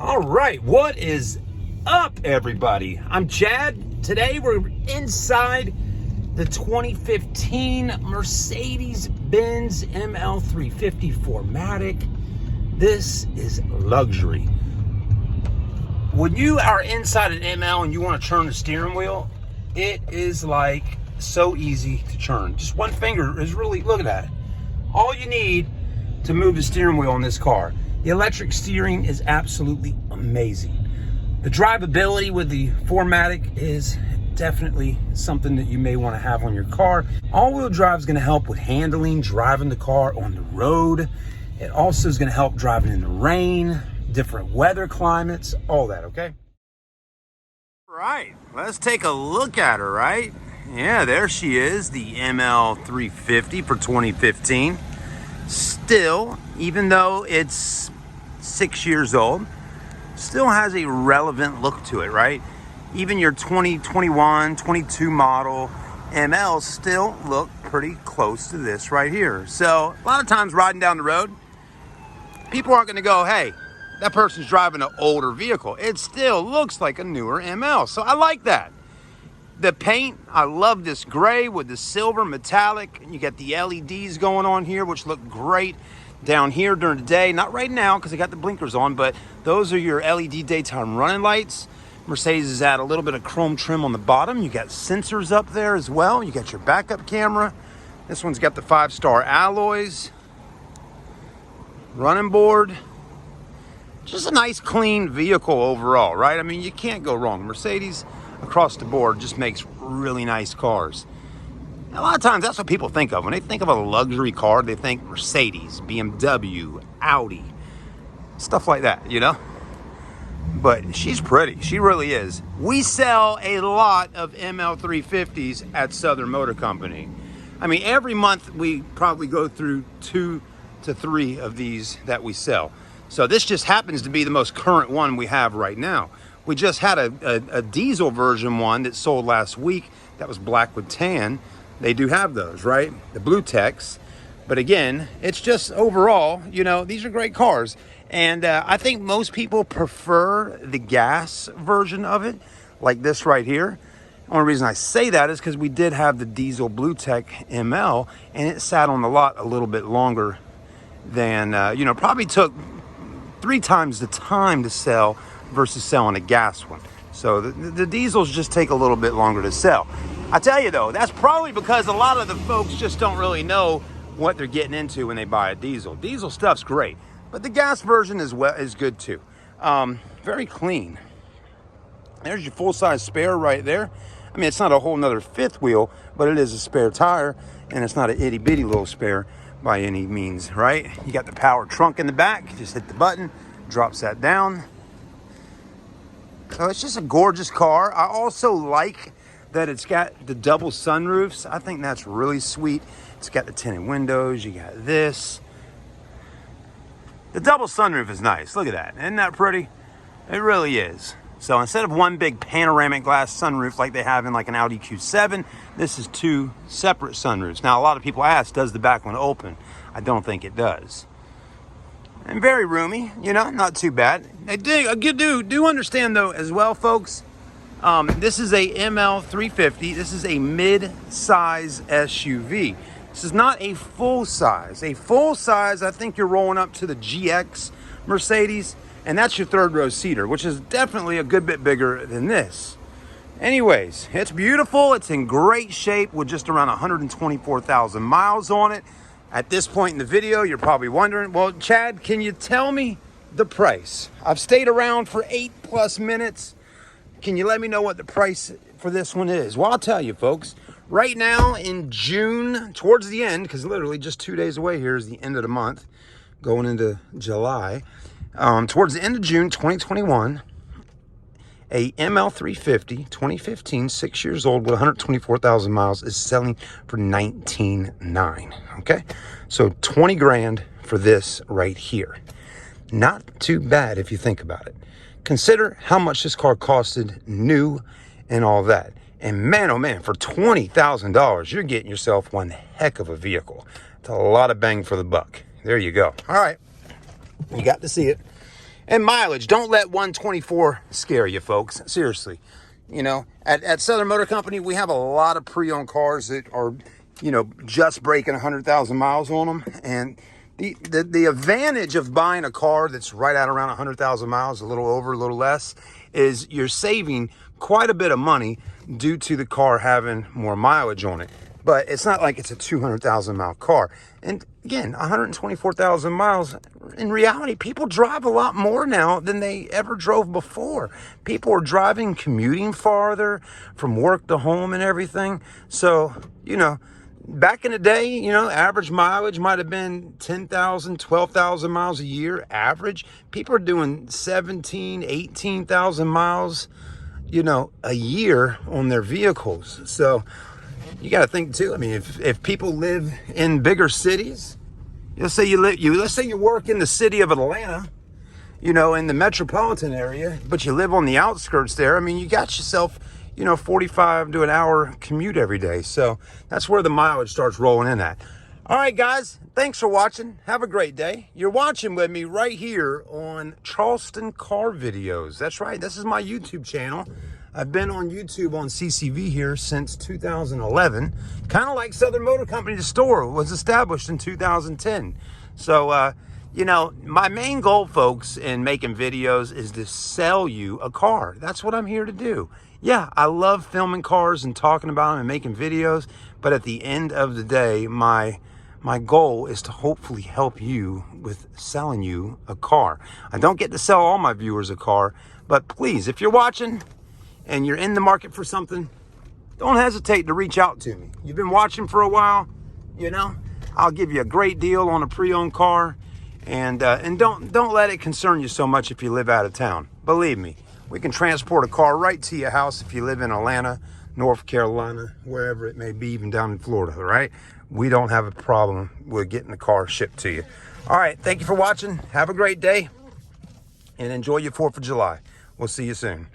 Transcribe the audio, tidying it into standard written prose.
All right, what is up, everybody? I'm Chad. Today we're inside the 2015 Mercedes Benz ML350 4MATIC. This is luxury. When you are inside an ML and you want to turn the steering wheel, it is like so easy to turn. Just one finger is really, look at that. All you need to move the steering wheel in this car. The electric steering is absolutely amazing. The drivability with the 4MATIC is definitely something that you may want to have on your car. All-wheel drive is going to help with handling, driving the car on the road. It also is going to help driving in the rain, different weather climates, all that, okay? Right, let's take a look at her, right? Yeah, there she is, the ML350 for 2015. Still, even though it's 6 years old, still has a relevant look to it, right? Even your 2021, 22 model MLs still look pretty close to this right here. So a lot of times riding down the road, people aren't gonna go, hey, that person's driving an older vehicle. It still looks like a newer ML, so I like that. The paint, I love this gray with the silver metallic. You got the LEDs going on here, which look great down here during the day. Not right now because I got the blinkers on, but those are your LED daytime running lights. Mercedes has added a little bit of chrome trim on the bottom. You got sensors up there as well. You got your backup camera. This one's got the 5-star alloys. Running board. Just a nice clean vehicle overall, right? I mean, you can't go wrong. Mercedes across the board just makes really nice cars. A lot of times that's what people think of. When they think of a luxury car, they think Mercedes, BMW, Audi, stuff like that, you know? But she's pretty, she really is. We sell a lot of ML350s at Southern Motor Company. I mean, every month we probably go through 2 to 3 of these that we sell. So this just happens to be the most current one we have right now. We just had a diesel version one that sold last week that was black with tan. They do have those, right? The blue techs. But again, it's just overall, you know, these are great cars. And I think most people prefer the gas version of it, like this right here. The only reason I say that is because we did have the diesel blue tech ML, and it sat on the lot a little bit longer than, you know, probably took 3 times the time to sell versus selling a gas one. So the diesels just take a little bit longer to sell. I tell you though, that's probably because a lot of the folks just don't really know what they're getting into when they buy a diesel. Diesel stuff's great, but the gas version is good too. Very clean. There's your full-size spare right there. I mean, it's not a whole nother 5th wheel, but it is a spare tire, and it's not an itty-bitty little spare by any means, right? You got the power trunk in the back. Just hit the button, drops that down. So it's just a gorgeous car. I also like that it's got the double sunroofs. I think that's really sweet. It's got the tinted windows. You got this. The double sunroof is nice. Look at that. Isn't that pretty? It really is. So instead of one big panoramic glass sunroof like they have in like an Audi Q7, this is 2 separate sunroofs. Now, a lot of people ask, does the back one open? I don't think it does. And very roomy, you know, not too bad. I do understand though as well, folks. This is a ML350. This is a mid-size SUV. This is not a full size. A full size, I think you're rolling up to the GX Mercedes, and that's your 3rd row seater, which is definitely a good bit bigger than this. Anyways, it's beautiful. It's in great shape with just around 124,000 miles on it. At this point in the video, you're probably wondering, well, Chad, can you tell me the price? I've stayed around for 8+ minutes. Can you let me know what the price for this one is? Well, I'll tell you, folks. Right now in June, towards the end, because literally just 2 days away here is the end of the month, going into July. Towards the end of June 2021, a ML350 2015, 6 years old with 124,000 miles is selling for $19,900. Okay, so 20 grand for this right here. Not too bad if you think about it. Consider how much this car costed new and all that. And man, oh man, for $20,000, you're getting yourself one heck of a vehicle. It's a lot of bang for the buck. There you go. All right, you got to see it. And mileage, don't let 124 scare you, folks. Seriously. You know, at Southern Motor Company, we have a lot of pre-owned cars that are, you know, just breaking 100,000 miles on them. And the advantage of buying a car that's right at around 100,000 miles, a little over, a little less, is you're saving quite a bit of money due to the car having more mileage on it. But it's not like it's a 200,000 mile car. And again, 124,000 miles, in reality, people drive a lot more now than they ever drove before. People are driving, commuting farther from work to home and everything. So, you know, back in the day, you know, average mileage might have been 10,000, 12,000 miles a year, average. People are doing 17, 18,000 miles, you know, a year on their vehicles. So you got to think too. I mean, if people live in bigger cities, let's say you work in the city of Atlanta, you know, in the metropolitan area, but you live on the outskirts there. I mean, you got yourself, you know, 45 to an hour commute every day. So that's where the mileage starts rolling in at. All right, guys, thanks for watching. Have a great day. You're watching with me right here on Charleston Car Videos. That's right. This is my YouTube channel. I've been on YouTube on CCV here since 2011. Kind of like Southern Motor Company, the store was established in 2010. So, you know, my main goal, folks, in making videos is to sell you a car. That's what I'm here to do. Yeah, I love filming cars and talking about them and making videos. But at the end of the day, my goal is to hopefully help you with selling you a car. I don't get to sell all my viewers a car, but please, if you're watching and you're in the market for something, don't hesitate to reach out to me. You've been watching for a while, you know, I'll give you a great deal on a pre-owned car, and don't let it concern you so much if you live out of town. Believe me, we can transport a car right to your house if you live in Atlanta, North Carolina, wherever it may be, even down in Florida, right? We don't have a problem with getting the car shipped to you. All right, thank you for watching. Have a great day, and enjoy your 4th of July. We'll see you soon.